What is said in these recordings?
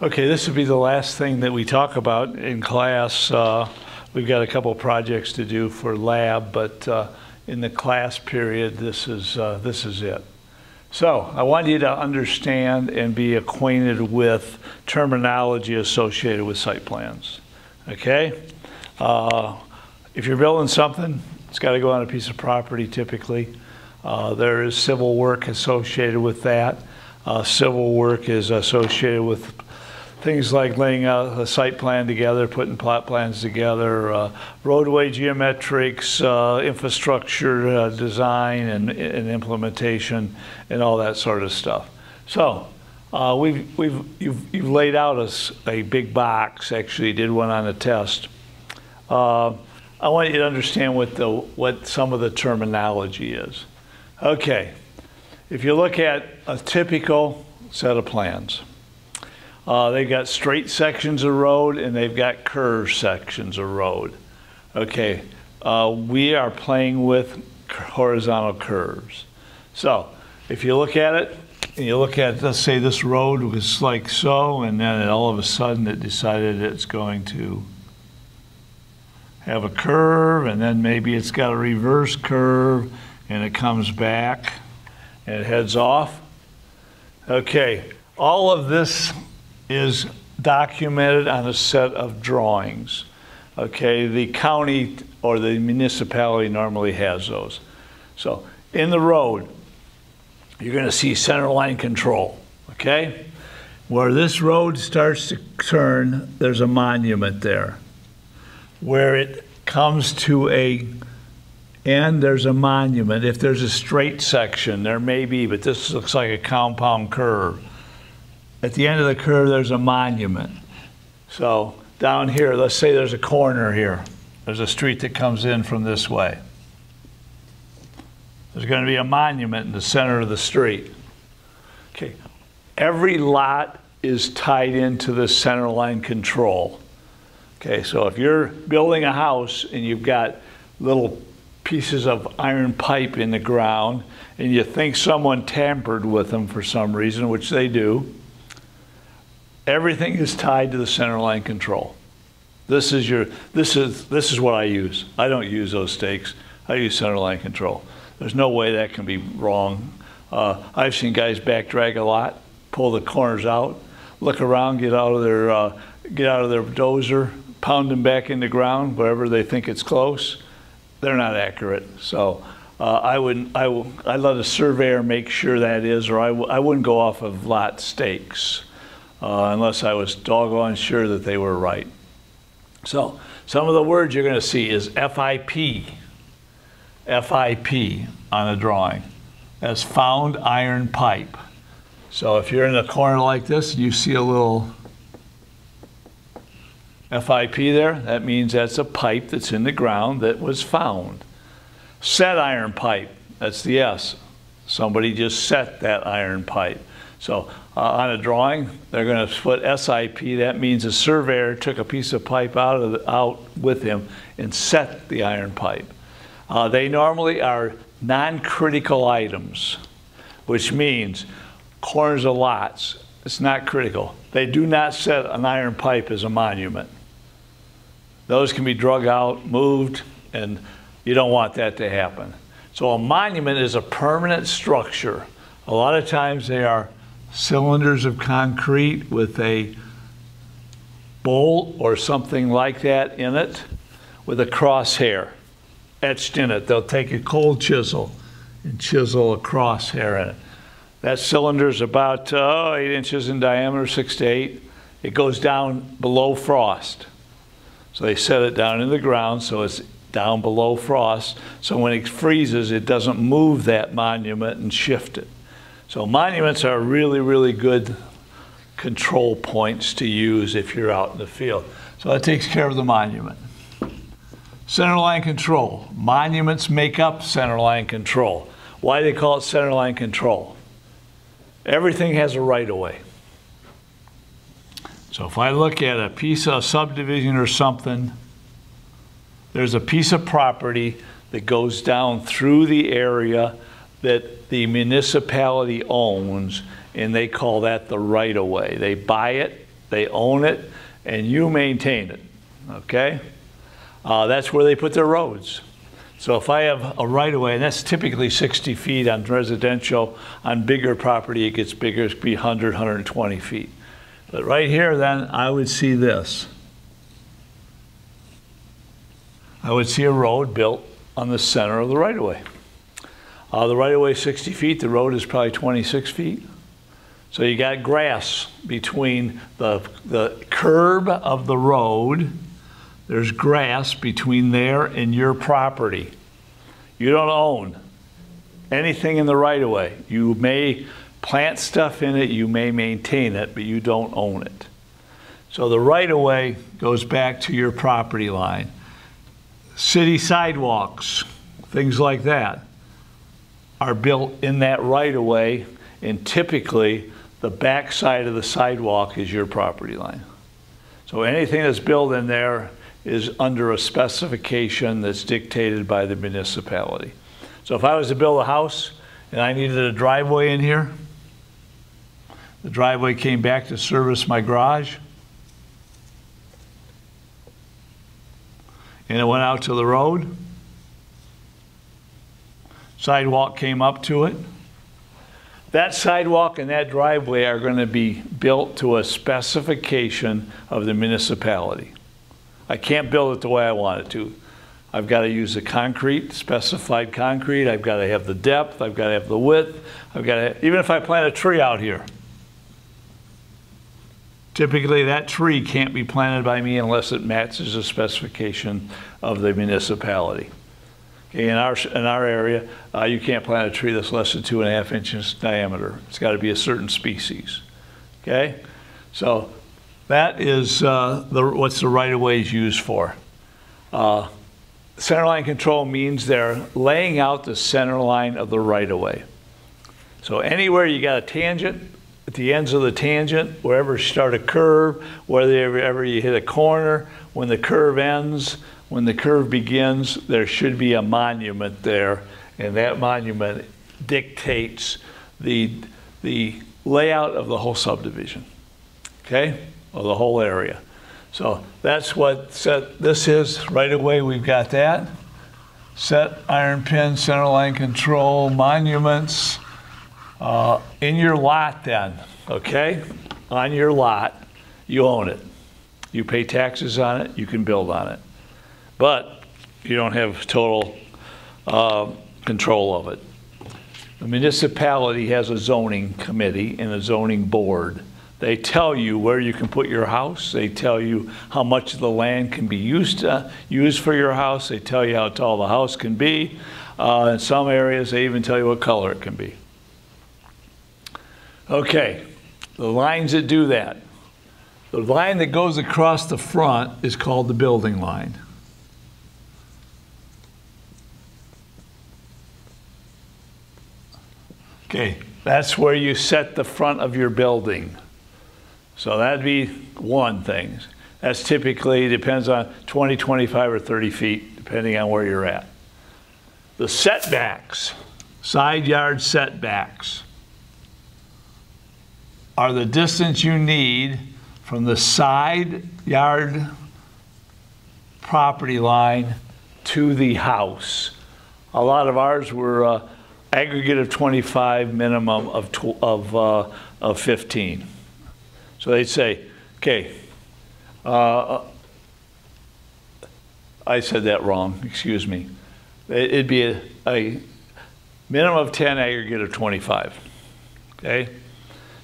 Okay, this would be the last thing that we talk about in class. We've got a couple projects to do for lab, but in the class period, this is it. So I want you to understand and be acquainted with terminology associated with site plans. Okay? If you're building something, it's got to go on a piece of property typically. There is civil work associated with that. Civil work is associated with things like laying out a site plan together, putting plot plans together, roadway geometrics, infrastructure design and implementation, and all that sort of stuff. So you've laid out a big box. Actually, you did one on a test. I want you to understand what some of the terminology is. Okay, if you look at a typical set of plans, they've got straight sections of road and they've got curved sections of road. Okay, we are playing with horizontal curves. So if you look at it, and you look at, let's say this road was like so, and then all of a sudden it decided it's going to have a curve, and then maybe it's got a reverse curve, and it comes back, and it heads off. Okay, all of this is documented on a set of drawings. Okay, the county or the municipality normally has those. So in the road, you're going to see center line control. Okay, where this road starts to turn, there's a monument there. Where it comes to an end, there's a monument. If there's a straight section, there may be, but this looks like a compound curve. At the end of the curve, there's a monument. So down here, let's say there's a corner here. There's a street that comes in from this way. There's going to be a monument in the center of the street. Okay, every lot is tied into the center line control. Okay, so if you're building a house and you've got little pieces of iron pipe in the ground and you think someone tampered with them for some reason, which they do, everything is tied to the center line control. This is what I use. I don't use those stakes. I use center line control. There's no way that can be wrong. I've seen guys back drag a lot, pull the corners out, look around, get out of their dozer, pound them back in the ground wherever they think it's close. They're not accurate. So I let a surveyor make sure that is, or I wouldn't go off of lot stakes. Unless I was doggone sure that they were right. So some of the words you're going to see is FIP. FIP on a drawing. That's found iron pipe. So if you're in a corner like this, you see a little FIP there, that means that's a pipe that's in the ground that was found. Set iron pipe, that's the S. Somebody just set that iron pipe. So on a drawing, they're going to put SIP. That means a surveyor took a piece of pipe out with him and set the iron pipe. They normally are non-critical items, which means corners of lots. It's not critical. They do not set an iron pipe as a monument. Those can be drug out, moved, and you don't want that to happen. So a monument is a permanent structure. A lot of times they are cylinders of concrete with a bolt or something like that in it with a crosshair etched in it. They'll take a cold chisel and chisel a crosshair in it. That cylinder is about 8 inches in diameter, 6 to 8. It goes down below frost. So they set it down in the ground so it's down below frost. So when it freezes, it doesn't move that monument and shift it. So monuments are really, really good control points to use if you're out in the field. So that takes care of the monument. Center line control. Monuments make up center line control. Why do they call it center line control? Everything has a right-of-way. So if I look at a piece of subdivision or something, there's a piece of property that goes down through the area that the municipality owns, and they call that the right-of-way. They buy it They own it, and you maintain it, okay? That's where they put their roads. So if I have a right-of-way, and that's typically 60 feet on residential, on bigger property, it gets bigger, it could be 100, 120 feet. But right here, then, I would see this. I would see a road built on the center of the right-of-way. The right-of-way is 60 feet, the road is probably 26 feet. So you got grass between the curb of the road. There's grass between there and your property. You don't own anything in the right-of-way. You may plant stuff in it, you may maintain it, but you don't own it. So the right-of-way goes back to your property line. City sidewalks, things like that, are built in that right-of-way, and typically the back side of the sidewalk is your property line. So anything that's built in there is under a specification that's dictated by the municipality. So if I was to build a house and I needed a driveway in here, the driveway came back to service my garage, and it went out to the road. Sidewalk came up to it. That sidewalk and that driveway are going to be built to a specification of the municipality. I can't build it the way I want it to. I've got to use the concrete, specified concrete. I've got to have the depth. I've got to have the width. I've got to, even if I plant a tree out here, typically that tree can't be planted by me unless it matches the specification of the municipality. Okay, in our area, you can't plant a tree that's less than 2.5 inches diameter. It's got to be a certain species. Okay, so that is what's the right-of-way is used for. Centerline control means they're laying out the center line of the right-of-way. So anywhere you got a tangent, at the ends of the tangent, wherever you start a curve, wherever you hit a corner, when the curve ends, when the curve begins, there should be a monument there, and that monument dictates the layout of the whole subdivision, okay, of the whole area. So that's what this is. Right away, we've got that. Set, iron pin, center line control, monuments. In your lot then, okay? On your lot, you own it. You pay taxes on it, you can build on it. But you don't have total control of it. The municipality has a zoning committee and a zoning board. They tell you where you can put your house. They tell you how much of the land can be used for your house. They tell you how tall the house can be. In some areas, they even tell you what color it can be. Okay, the lines that do that. The line that goes across the front is called the building line. Okay, that's where you set the front of your building. So that'd be one thing. That's typically, depends on 20, 25, or 30 feet, depending on where you're at. The setbacks, side yard setbacks, are the distance you need from the side yard property line to the house. A lot of ours were aggregate of 25, minimum of 15. So they'd say, okay, I said that wrong, excuse me. It'd be a minimum of 10, aggregate of 25, okay?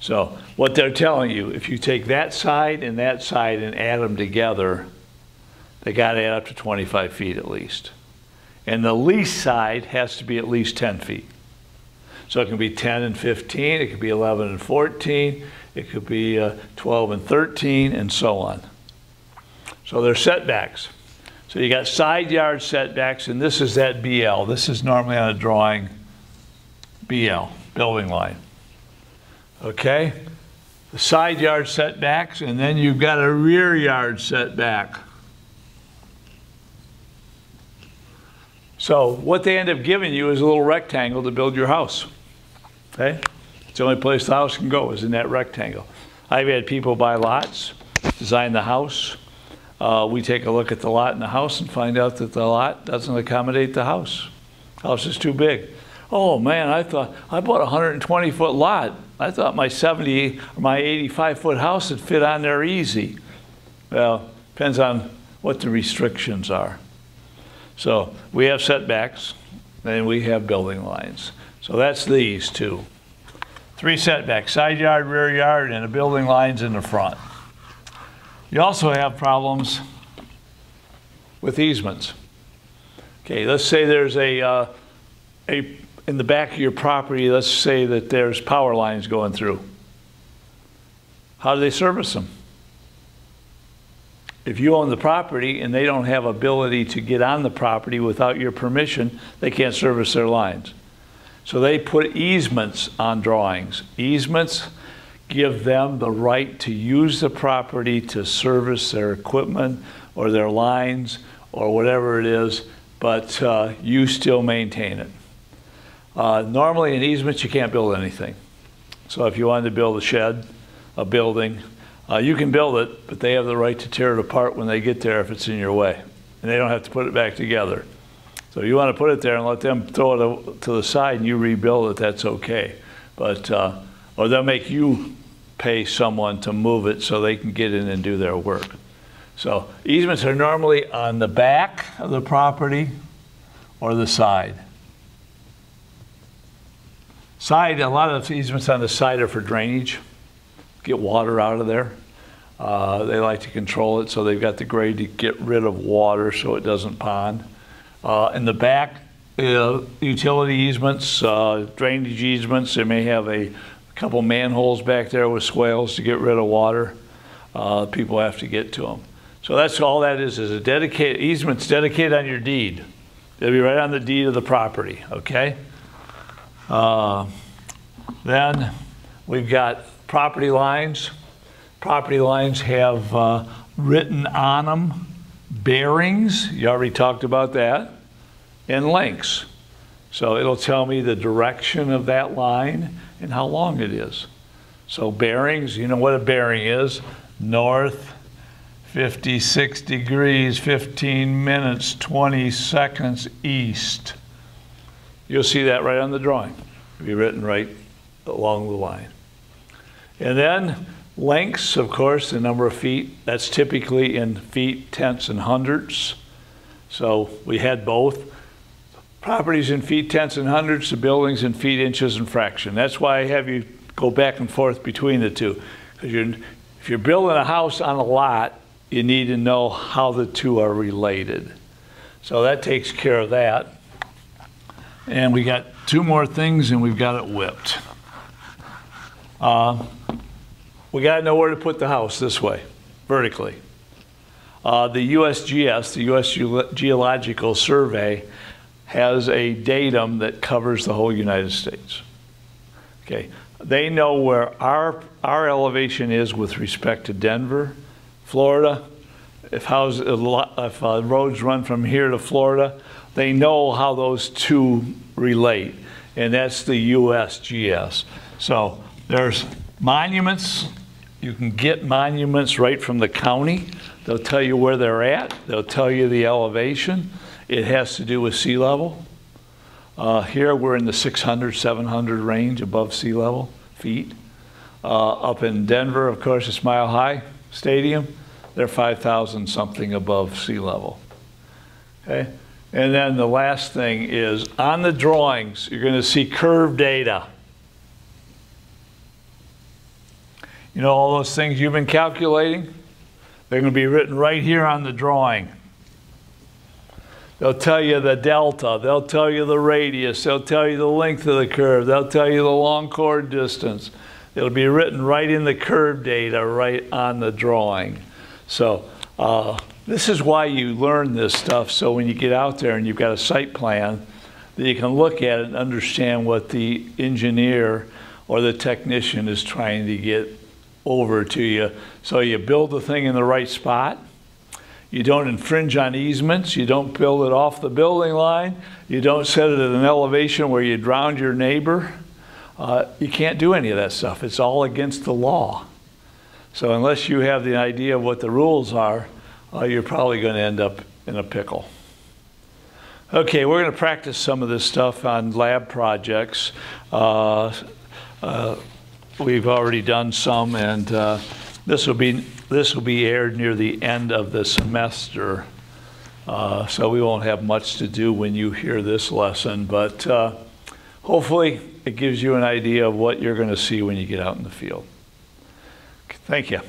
So what they're telling you, if you take that side and add them together, they got to add up to 25 feet at least. And the least side has to be at least 10 feet. So it can be 10 and 15, it could be 11 and 14, it could be 12 and 13, and so on. So there's setbacks. So you got side yard setbacks, and this is that BL. This is normally on a drawing BL, building line. Okay? The side yard setbacks, and then you've got a rear yard setback. So what they end up giving you is a little rectangle to build your house. Okay? It's the only place the house can go is in that rectangle. I've had people buy lots, design the house. We take a look at the lot and the house and find out that the lot doesn't accommodate the house. House is too big. Oh man, I thought I bought a 120-foot lot. I thought my 70 or my 85-foot house would fit on there easy. Well, depends on what the restrictions are. So we have setbacks and we have building lines. So that's these two. 3 setbacks, side yard, rear yard, and the building lines in the front. You also have problems with easements. Okay, let's say there's in the back of your property, let's say that there's power lines going through. How do they service them? If you own the property and they don't have ability to get on the property without your permission, they can't service their lines. So they put easements on drawings. Easements give them the right to use the property to service their equipment or their lines or whatever it is, but you still maintain it. Normally in easements you can't build anything. So if you wanted to build a shed, a building, you can build it, but they have the right to tear it apart when they get there if it's in your way. And they don't have to put it back together. So you want to put it there and let them throw it to the side and you rebuild it, that's okay. But, or they'll make you pay someone to move it so they can get in and do their work. So easements are normally on the back of the property or the side. Side, a lot of easements on the side are for drainage. Get water out of there. They like to control it, so they've got the grade to get rid of water so it doesn't pond. In the back, utility easements, drainage easements, they may have a couple manholes back there with swales to get rid of water. People have to get to them. So that's all that is a dedicated, easement's dedicated on your deed. They'll be right on the deed of the property, okay? Then we've got property lines. Property lines have written on them bearings, you already talked about that, and lengths. So it'll tell me the direction of that line and how long it is. So bearings, you know what a bearing is. North, 56 degrees, 15 minutes, 20 seconds east. You'll see that right on the drawing. It'll be written right along the line. And then lengths, of course, the number of feet. That's typically in feet, tenths, and hundredths. So we had both. Properties in feet, tenths, and hundredths, the buildings in feet, inches, and fraction. That's why I have you go back and forth between the two. Because if you're building a house on a lot, you need to know how the two are related. So that takes care of that. And we got 2 more things and we've got it whipped. We got to know where to put the house this way, vertically. The USGS, the U.S. Geological Survey, has a datum that covers the whole United States. Okay, they know where our elevation is with respect to Denver, Florida. If roads run from here to Florida, they know how those two relate, and that's the USGS. So there's monuments. You can get monuments right from the county. They'll tell you where they're at. They'll tell you the elevation. It has to do with sea level. Here we're in the 600, 700 range above sea level feet. Up in Denver, of course, it's Mile High Stadium. They're 5,000 something above sea level. Okay? And then the last thing is on the drawings, you're going to see curve data. You know all those things you've been calculating? They're going to be written right here on the drawing. They'll tell you the delta, they'll tell you the radius, they'll tell you the length of the curve, they'll tell you the long chord distance. It'll be written right in the curve data, right on the drawing. So this is why you learn this stuff, so when you get out there and you've got a site plan, that you can look at it and understand what the engineer or the technician is trying to get over to you. So you build the thing in the right spot. You don't infringe on easements. You don't build it off the building line. You don't set it at an elevation where you drown your neighbor. You can't do any of that stuff. It's all against the law. So unless you have the idea of what the rules are, you're probably going to end up in a pickle. Okay, we're going to practice some of this stuff on lab projects. We've already done some, and this will be aired near the end of the semester. So we won't have much to do when you hear this lesson, but hopefully it gives you an idea of what you're going to see when you get out in the field. Thank you.